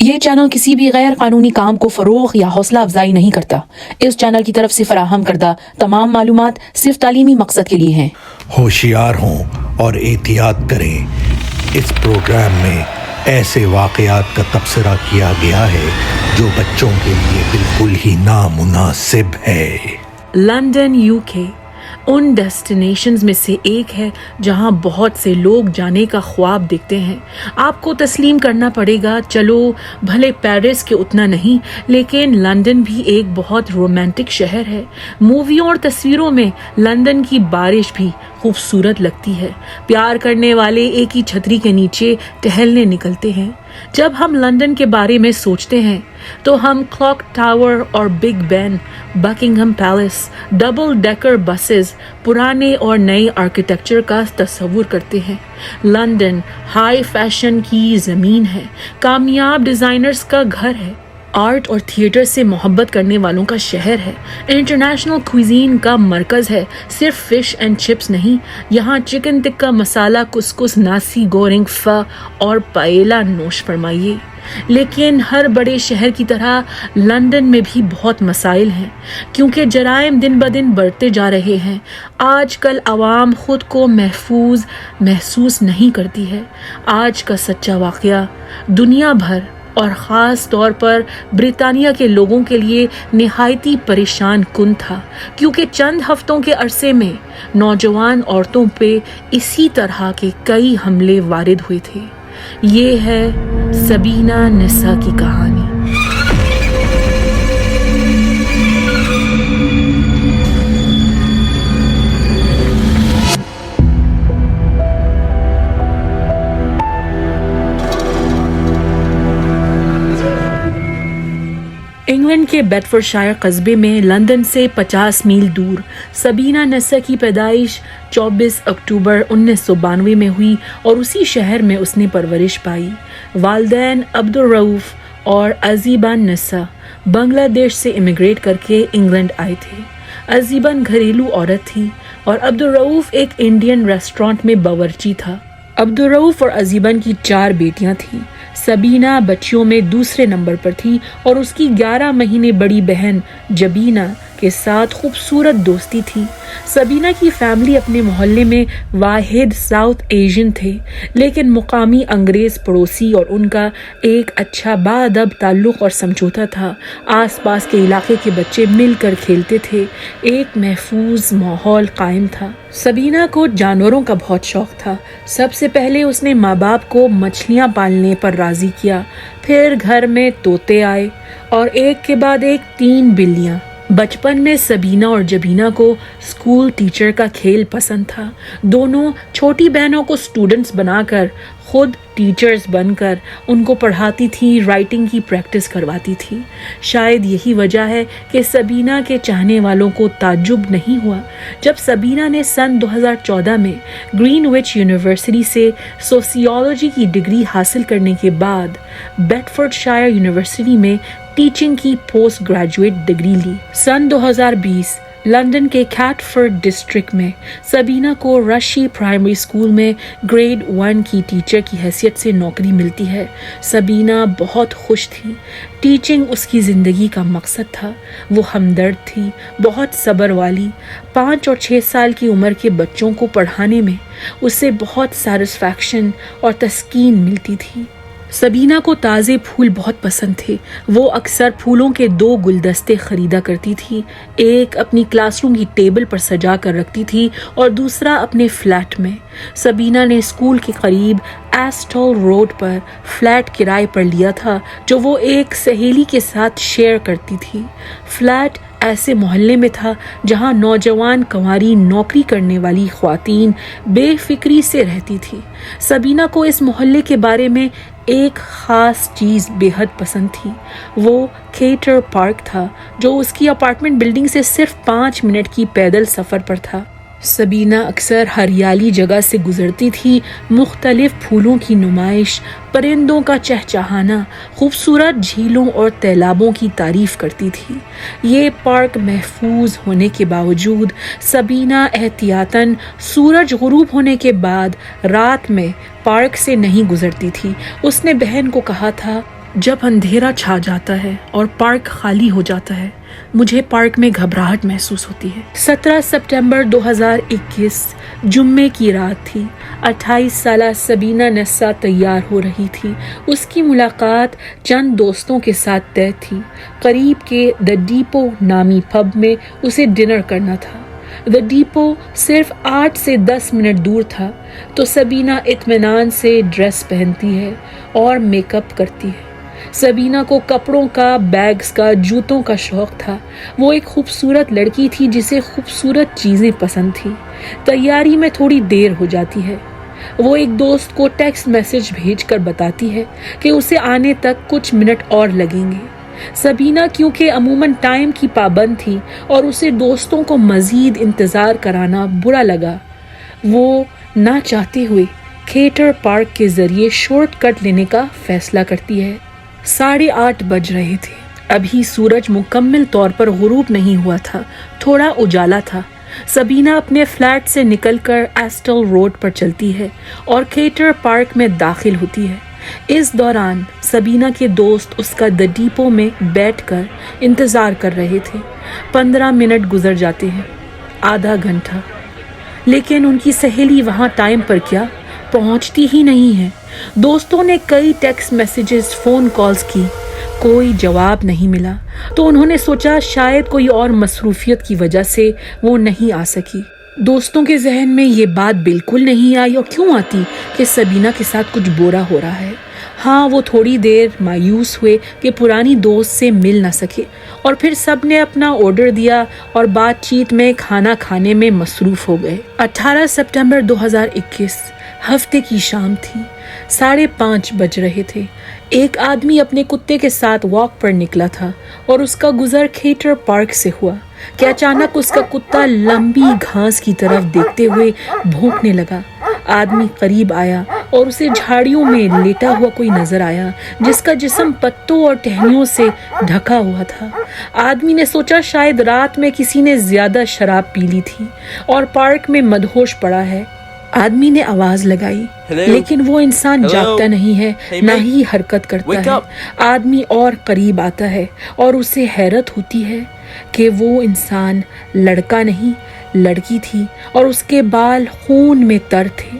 یہ چینل کسی بھی غیر قانونی کام کو فروغ یا حوصلہ افزائی نہیں کرتا۔ اس چینل کی طرف سے فراہم کردہ تمام معلومات صرف تعلیمی مقصد کے لیے ہیں۔ ہوشیار ہوں اور احتیاط کریں۔ اس پروگرام میں ایسے واقعات کا تبصرہ کیا گیا ہے جو بچوں کے لیے بالکل ہی نامناسب ہے۔ لندن UK ان ڈیسٹینیشنز میں سے ایک ہے جہاں بہت سے لوگ جانے کا خواب دیکھتے ہیں۔ آپ کو تسلیم کرنا پڑے گا، چلو بھلے پیرس کے اتنا نہیں، لیکن لندن بھی ایک بہت رومانٹک شہر ہے۔ موویوں اور تصویروں میں لندن کی بارش بھی خوبصورت لگتی ہے۔ پیار کرنے والے ایک ہی چھتری کے نیچے ٹہلنے نکلتے ہیں۔ جب ہم لندن کے بارے میں سوچتے ہیں تو ہم کلاک ٹاور اور Big Ben, Buckingham Palace, double decker buses, پرانے اور نئے آرکیٹیکچر کا تصور کرتے ہیں۔ لندن ہائی فیشن کی زمین ہے، کامیاب ڈیزائنرز کا گھر ہے، آرٹ اور تھیٹر سے محبت کرنے والوں کا شہر ہے، انٹرنیشنل کوزین کا مرکز ہے۔ صرف فش اینڈ چپس نہیں، یہاں چکن ٹکا مسالہ، کسکس، ناسی گورنگ، فا اور پائیلا نوش فرمائیے۔ لیکن ہر بڑے شہر کی طرح لندن میں بھی بہت مسائل ہیں، کیونکہ جرائم دن بدن بڑھتے جا رہے ہیں۔ آج کل عوام خود کو محفوظ محسوس نہیں کرتی ہے۔ آج کا سچا واقعہ دنیا بھر اور خاص طور پر برطانیہ کے لوگوں کے لیے نہایتی پریشان کن تھا، کیونکہ چند ہفتوں کے عرصے میں نوجوان عورتوں پہ اسی طرح کے کئی حملے وارد ہوئے تھے۔ یہ ہے سبینہ نسا کی کہانی۔ انگلینڈ کے بیڈفورڈ شائر قصبے میں لندن سے 50 میل دور سبینہ نسا کی پیدائش 24 اکتوبر 1992 میں ہوئی اور اسی شہر میں اس نے پرورش پائی۔ والدین عبدالرؤف اور عزیبان نسا بنگلہ دیش سے امیگریٹ کر کے انگلینڈ آئے تھے۔ عزیبان گھریلو عورت تھی اور عبدالرؤف ایک انڈین ریسٹورانٹ میں باورچی تھا۔ عبدالرؤف اور عزیبان کی 4 بیٹیاں تھیں۔ سبینہ بچیوں میں دوسرے نمبر پر تھی اور اس کی 11 مہینے بڑی بہن جبینہ کے ساتھ خوبصورت دوستی تھی۔ سبینہ کی فیملی اپنے محلے میں واحد ساؤتھ ایشین تھے، لیکن مقامی انگریز پڑوسی اور ان کا ایک اچھا باادب تعلق اور سمجھوتا تھا۔ آس پاس کے علاقے کے بچے مل کر کھیلتے تھے، ایک محفوظ ماحول قائم تھا۔ سبینہ کو جانوروں کا بہت شوق تھا۔ سب سے پہلے اس نے ماں باپ کو مچھلیاں پالنے پر راضی کیا، پھر گھر میں طوطے آئے اور ایک کے بعد ایک 3 بلیاں۔ بچپن میں سبینہ اور جبینہ کو اسکول ٹیچر کا کھیل پسند تھا۔ دونوں چھوٹی بہنوں کو اسٹوڈنٹس بنا کر خود ٹیچرز بن کر ان کو پڑھاتی تھی، رائٹنگ کی پریکٹس کرواتی تھی۔ شاید یہی وجہ ہے کہ سبینہ کے چاہنے والوں کو تعجب نہیں ہوا جب سبینہ نے سن 2014 میں گرین وچ یونیورسٹی سے سوسیولوجی کی ڈگری حاصل کرنے کے بعد بیڈفورڈ شائر یونیورسٹی میں ٹیچنگ کی پوسٹ گریجویٹ ڈگری لی۔ سن 2020 لندن کے کیٹفورڈ ڈسٹرکٹ میں سبینہ کو رشی پرائمری اسکول میں گریڈ 1 کی ٹیچر کی حیثیت سے نوکری ملتی ہے۔ سبینہ بہت خوش تھی، ٹیچنگ اس کی زندگی کا مقصد تھا۔ وہ ہمدرد تھی، بہت صبر والی۔ 5 اور 6 سال کی عمر کے بچوں کو پڑھانے میں اسے بہت سیٹسفیکشن اور تسکین ملتی تھی۔ سبینہ کو تازے پھول بہت پسند تھے۔ وہ اکثر پھولوں کے 2 گلدستے خریدا کرتی تھی، ایک اپنی کلاس روم کی ٹیبل پر سجا کر رکھتی تھی اور دوسرا اپنے فلیٹ میں۔ سبینہ نے اسکول کے قریب ایسٹول روڈ پر فلیٹ کرائے پر لیا تھا جو وہ ایک سہیلی کے ساتھ شیئر کرتی تھی۔ فلیٹ ایسے محلے میں تھا جہاں نوجوان کنواری نوکری کرنے والی خواتین بے فکری سے رہتی تھی۔ سبینہ کو اس محلے کے بارے میں ایک خاص چیز بے حد پسند تھی، وہ کیٹر پارک تھا جو اس کی اپارٹمنٹ بلڈنگ سے صرف 5 منٹ کی پیدل سفر پر تھا۔ سبینہ اکثر ہریالی جگہ سے گزرتی تھی، مختلف پھولوں کی نمائش، پرندوں کا چہچہانا، خوبصورت جھیلوں اور تالابوں کی تعریف کرتی تھی۔ یہ پارک محفوظ ہونے کے باوجود سبینہ احتیاطاً سورج غروب ہونے کے بعد رات میں پارک سے نہیں گزرتی تھی۔ اس نے بہن کو کہا تھا، جب اندھیرا چھا جاتا ہے اور پارک خالی ہو جاتا ہے مجھے پارک میں گھبراہٹ محسوس ہوتی ہے۔ 17 ستمبر 2021 جمعے کی رات تھی۔ 28 سالہ سبینہ نسا تیار ہو رہی تھی۔ اس کی ملاقات چند دوستوں کے ساتھ طے تھی۔ قریب کے دی ڈیپو نامی پب میں اسے ڈنر کرنا تھا۔ دی ڈیپو صرف 8 سے 10 منٹ دور تھا، تو سبینہ اطمینان سے ڈریس پہنتی ہے اور میک اپ کرتی ہے۔ سبینہ کو کپڑوں کا، بیگز کا، جوتوں کا شوق تھا۔ وہ ایک خوبصورت لڑکی تھی جسے خوبصورت چیزیں پسند تھی۔ تیاری میں تھوڑی دیر ہو جاتی ہے۔ وہ ایک دوست کو ٹیکسٹ میسج بھیج کر بتاتی ہے کہ اسے آنے تک کچھ منٹ اور لگیں گے۔ سبینہ کیونکہ عموماً ٹائم کی پابند تھی اور اسے دوستوں کو مزید انتظار کرانا برا لگا، وہ نہ چاہتے ہوئے تھیٹر پارک کے ذریعے شارٹ کٹ لینے کا فیصلہ کرتی ہے۔ 8:30 بج رہے تھے۔ ابھی سورج مکمل طور پر غروب نہیں ہوا تھا، تھوڑا اجالا تھا۔ سبینہ اپنے فلیٹ سے نکل کر ایسٹل روڈ پر چلتی ہے اور تھیٹر پارک میں داخل ہوتی ہے۔ اس دوران سبینہ کے دوست اس کا دی ڈیپو میں بیٹھ کر انتظار کر رہے تھے۔ 15 منٹ گزر جاتے ہیں، آدھا گھنٹہ، لیکن ان کی سہیلی وہاں ٹائم پر کیا پہنچتی ہی نہیں ہے۔ دوستوں نے کئی ٹیکسٹ میسیجز، فون کالز کی، کوئی جواب نہیں ملا، تو انہوں نے سوچا شاید کوئی اور مصروفیت کی وجہ سے وہ نہیں آ سکی۔ دوستوں کے ذہن میں یہ بات بالکل نہیں آئی، اور کیوں آتی کہ سبینہ کے ساتھ کچھ برا ہو رہا ہے۔ ہاں، وہ تھوڑی دیر مایوس ہوئے کہ پرانی دوست سے مل نہ سکے، اور پھر سب نے اپنا آرڈر دیا اور بات چیت میں کھانا کھانے میں مصروف ہو گئے۔ 18 ستمبر 2021 ہفتے کی شام تھی۔ 5:30 بج رہے تھے۔ ایک آدمی اپنے کتے کے ساتھ واک پر نکلا تھا اور اس کا گزر تھیٹر پارک سے ہوا کہ اچانک اس کا کتا لمبی گھاس کی طرف دیکھتے ہوئے بھونکنے لگا۔ آدمی قریب آیا اور اسے جھاڑیوں میں لیٹا ہوا کوئی نظر آیا جس کا جسم پتوں اور ٹہنیوں سے ڈھکا ہوا تھا۔ آدمی نے سوچا شاید رات میں کسی نے زیادہ شراب پی لی تھی اور پارک میں مدہوش پڑا ہے۔ آدمی نے آواز لگائی، لیکن وہ انسان جاگتا نہیں ہے، نہ ہی حرکت کرتا ہے۔ آدمی اور قریب آتا ہے اور اسے حیرت ہوتی ہے کہ وہ انسان لڑکا نہیں، لڑکی تھی، اور اس کے بال خون میں تر تھے۔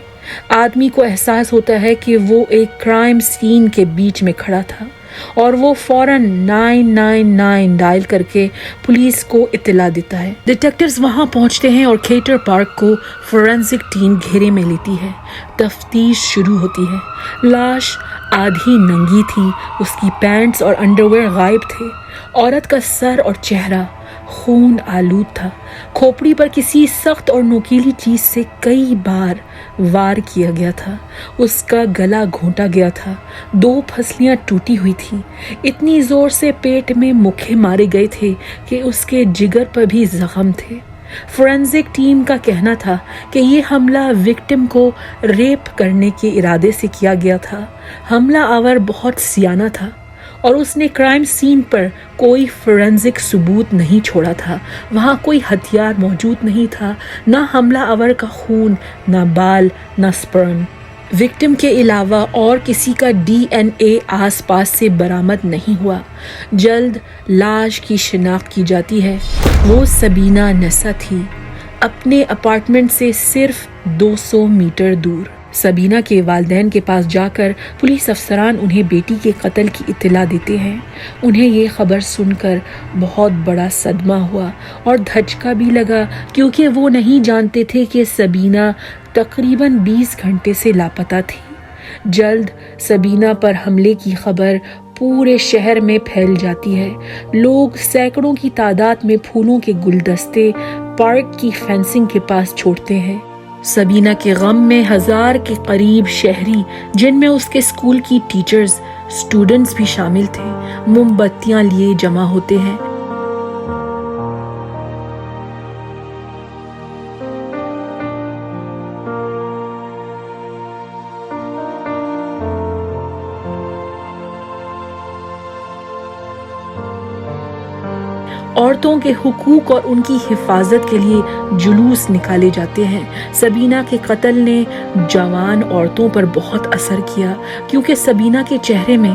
آدمی کو احساس ہوتا ہے کہ وہ ایک کرائم سین کے بیچ میں کھڑا تھا، اور وہ فوراً 999 ڈائل کر کے پولیس کو اطلاع دیتا ہے۔ ڈیٹیکٹیوز وہاں پہنچتے ہیں اور تھیٹر پارک کو فورینسک ٹیم گھیرے میں لیتی ہے۔ تفتیش شروع ہوتی ہے۔ لاش آدھی ننگی تھی، اس کی پینٹس اور انڈرویئر غائب تھے۔ عورت کا سر اور چہرہ خون آلود تھا۔ کھوپڑی پر کسی سخت اور نوکیلی چیز سے کئی بار وار کیا گیا تھا۔ اس کا گلا گھونٹا گیا تھا، 2 پھسلیاں ٹوٹی ہوئی تھیں۔ اتنی زور سے پیٹ میں مکھے مارے گئے تھے کہ اس کے جگر پر بھی زخم تھے۔ فورینسک ٹیم کا کہنا تھا کہ یہ حملہ وکٹم کو ریپ کرنے کے ارادے سے کیا گیا تھا۔ حملہ آور بہت سیانہ تھا اور اس نے کرائم سین پر کوئی فورینسک ثبوت نہیں چھوڑا تھا۔ وہاں کوئی ہتھیار موجود نہیں تھا، نہ حملہ آور کا خون، نہ بال، نہ سپرم۔ وکٹم کے علاوہ اور کسی کا ڈی این اے آس پاس سے برآمد نہیں ہوا۔ جلد لاش کی شناخت کی جاتی ہے۔ وہ سبینہ نسا تھی، اپنے اپارٹمنٹ سے صرف 200 میٹر دور۔ سبینہ کے والدین کے پاس جا کر پولیس افسران انہیں بیٹی کے قتل کی اطلاع دیتے ہیں۔ انہیں یہ خبر سن کر بہت بڑا صدمہ ہوا اور دھچکا بھی لگا، کیونکہ وہ نہیں جانتے تھے کہ سبینہ تقریباً 20 گھنٹے سے لاپتہ تھی۔ جلد سبینہ پر حملے کی خبر پورے شہر میں پھیل جاتی ہے۔ لوگ سینکڑوں کی تعداد میں پھولوں کے گلدستے پارک کی فینسنگ کے پاس چھوڑتے ہیں۔ سبینہ کے غم میں 1000 کے قریب شہری، جن میں اس کے اسکول کی ٹیچرز، اسٹوڈنٹس بھی شامل تھے، موم بتیاں لیے جمع ہوتے ہیں۔ عورتوں کے حقوق اور ان کی حفاظت کے لیے جلوس نکالے جاتے ہیں۔ سبینہ کے قتل نے جوان عورتوں پر بہت اثر کیا، کیونکہ سبینہ کے چہرے میں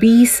20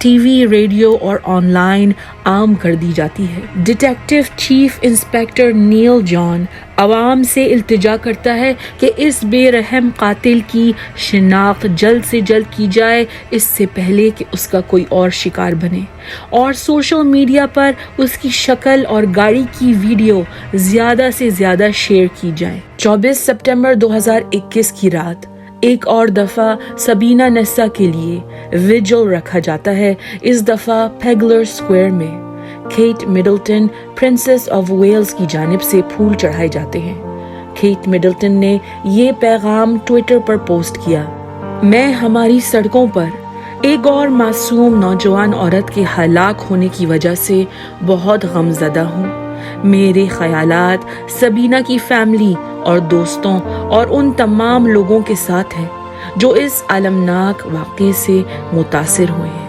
ٹی وی، ریڈیو اور آن لائن عام کر دی جاتی ہے۔ ڈیٹیکٹیو چیف انسپیکٹر نیل جان عوام سے التجا کرتا ہے کہ اس بے رحم قاتل کی شناخت جلد سے جلد کی جائے، اس سے پہلے کہ اس کا کوئی اور شکار بنے، اور سوشل میڈیا پر اس کی شکل اور گاڑی کی ویڈیو زیادہ سے زیادہ شیئر کی جائے۔ 24 سپٹمبر 2021 کی رات ایک اور دفعہ سبینہ نسا کے لیے ویجل رکھا جاتا ہے، اس دفعہ پیگلر اسکوائر میں۔ Kate Middleton Princess of Wales کی جانب سے پھول چڑھائے جاتے ہیں۔ کیٹ مڈلٹن نے یہ پیغام ٹویٹر پر پوسٹ کیا: میں ہماری سڑکوں پر ایک اور معصوم نوجوان عورت کے ہلاک ہونے کی وجہ سے بہت غمزدہ ہوں۔ میرے خیالات سبینہ کی فیملی اور دوستوں اور ان تمام لوگوں کے ساتھ ہیں جو اس المناک واقعے سے متاثر ہوئے ہیں۔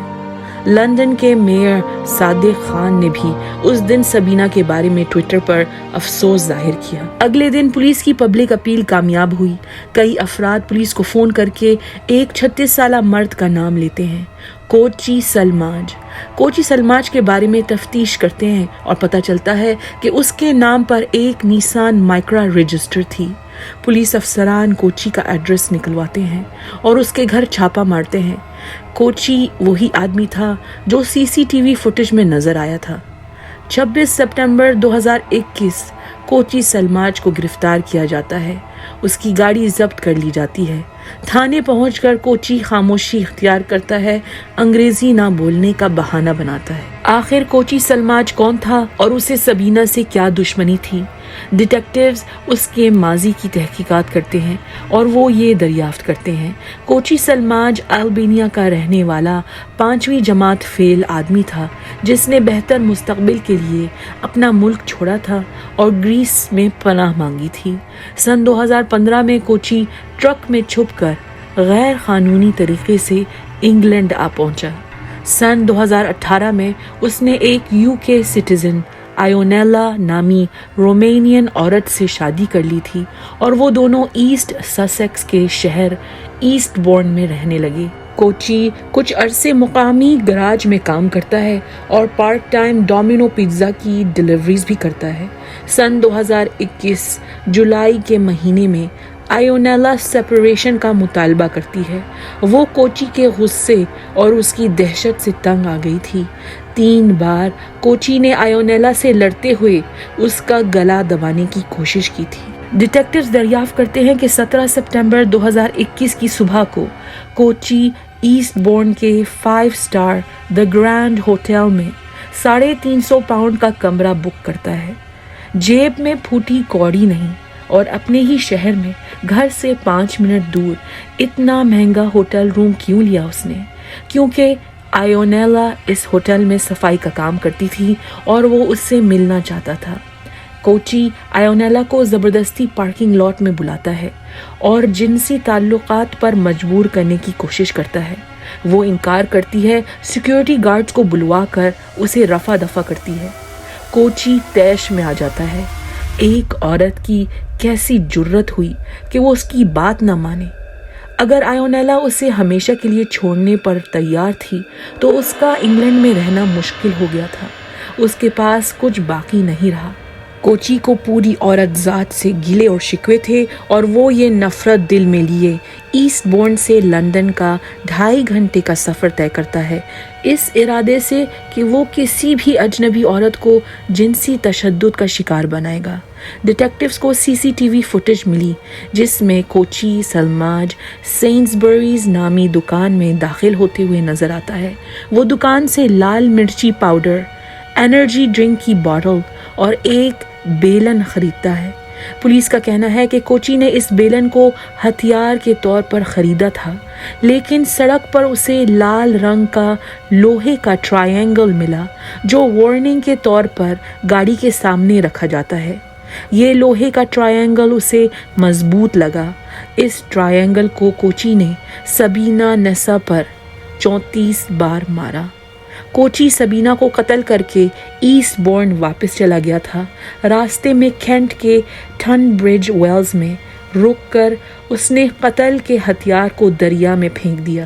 لندن کے میئر صادق خان نے بھی اس دن سبینہ کے بارے میں ٹویٹر پر افسوس ظاہر کیا۔ اگلے دن پولیس کی پبلک اپیل کامیاب ہوئی۔ کئی افراد پولیس کو فون کر کے ایک 36 سالہ مرد کا نام لیتے ہیں، کوچی سلماج۔ کوچی سلماج کے بارے میں تفتیش کرتے ہیں اور پتہ چلتا ہے کہ اس کے نام پر ایک نیسان مائکرا رجسٹر تھی۔ پولیس افسران کوچی کا ایڈریس نکلواتے ہیں اور اس کے گھر چھاپا مارتے ہیں۔ کوچی وہی آدمی تھا جو سی سی ٹی وی فوٹیج میں نظر آیا تھا۔ 26 سپٹمبر 2021 کوچی سلماج کو گرفتار کیا جاتا ہے، اس کی گاڑی ضبط کر لی جاتی ہے۔ تھانے پہنچ کر کوچی خاموشی اختیار کرتا ہے، انگریزی نہ بولنے کا بہانہ بناتا ہے۔ آخر کوچی سلماج کون تھا اور اسے سبینہ سے کیا دشمنی تھی؟ ڈیٹیکٹیوز اس کے ماضی کی تحقیقات کرتے ہیں اور وہ یہ دریافت کرتے ہیں کوچی سلماج البانیہ کا رہنے والا 5ویں جماعت فیل آدمی تھا جس نے بہتر مستقبل کے لیے اپنا ملک چھوڑا تھا اور گریس میں پناہ مانگی تھی۔ سن 2015 میں کوچی ٹرک میں چھپ کر غیر قانونی طریقے سے انگلینڈ آ پہنچا۔ سن 2018 میں اس نے ایک UK سٹیزن آئونیلا نامی رومینین عورت سے شادی کر لی تھی اور وہ دونوں ایسٹ سسیکس کے شہر ایسٹ بورن میں رہنے لگے۔ کوچی کچھ عرصے مقامی گراج میں کام کرتا ہے اور پارٹ ٹائم ڈومینو پیزا کی ڈیلیوریز بھی کرتا ہے۔ سن 2021 جولائی کے مہینے میں آئونیلا سیپریشن کا مطالبہ کرتی ہے۔ وہ کوچی کے غصے اور اس کی دہشت سے تنگ آ گئی تھی۔ 3 بار کوچی نے آئونیلا سے لڑتے ہوئے اس کا گلا دبانے کی کوشش کی تھی۔ ڈیٹیکٹیوز دریافت کرتے ہیں کہ 17 سپٹمبر 2021 کی صبح کو کوچی ایسٹ بورن کے 5 اسٹار دی گرینڈ ہوٹل میں 350 پاؤنڈ کا کمرہ بک کرتا ہے۔ جیب میں پھوٹی کوڑی نہیں اور اپنے ہی شہر میں گھر سے 5 منٹ دور اتنا مہنگا ہوٹل روم کیوں لیا اس نے؟ کیونکہ آئونیلا اس ہوٹل میں صفائی کا کام کرتی تھی اور وہ اس سے ملنا چاہتا تھا۔ کوچی آئونیلا کو زبردستی پارکنگ لاٹ میں بلاتا ہے اور جنسی تعلقات پر مجبور کرنے کی کوشش کرتا ہے۔ وہ انکار کرتی ہے، سیکیورٹی گارڈز کو بلوا کر اسے رفع دفع کرتی ہے۔ کوچی طیش میں آ جاتا ہے۔ ایک عورت کی کیسی جرت ہوئی کہ وہ اس کی بات نہ مانے۔ اگر آئونیلا اسے ہمیشہ کے لیے چھوڑنے پر تیار تھی تو اس کا انگلینڈ میں رہنا مشکل ہو گیا تھا۔ اس کے پاس کچھ باقی نہیں رہا۔ کوچی کو پوری عورت ذات سے گلے اور شکوے تھے اور وہ یہ نفرت دل میں لیے ایسٹ بورن سے لندن کا 2.5 گھنٹے کا سفر طے کرتا ہے، اس ارادے سے کہ وہ کسی بھی اجنبی عورت کو جنسی تشدد کا شکار بنائے گا۔ ڈیٹیکٹیوز کو CCTV فوٹیج ملی جس میں کوچی سلماج سینسبریز نامی دکان میں داخل ہوتے ہوئے نظر آتا ہے۔ وہ دکان سے لال مرچی پاؤڈر، انرجی ڈرنک کی بوتل اور ایک بیلن خریدتا ہے۔ پولیس کا کہنا ہے کہ کوچی نے اس بیلن کو ہتھیار کے طور پر خریدا تھا، لیکن سڑک پر اسے لال رنگ کا لوہے کا ٹرائینگل ملا جو وارننگ کے طور پر گاڑی کے سامنے رکھا جاتا ہے۔ یہ لوہے کا ٹرائینگل اسے مضبوط لگا۔ اس ٹرائینگل کو کوچی نے سبینہ نسا پر 34 بار مارا۔ کوچی سبینہ کو قتل کر کے ایسٹ بورن واپس چلا گیا تھا۔ راستے میں کینٹ کے ٹن برج ویلز میں رک کر اس نے قتل کے ہتھیار کو دریا میں پھینک دیا۔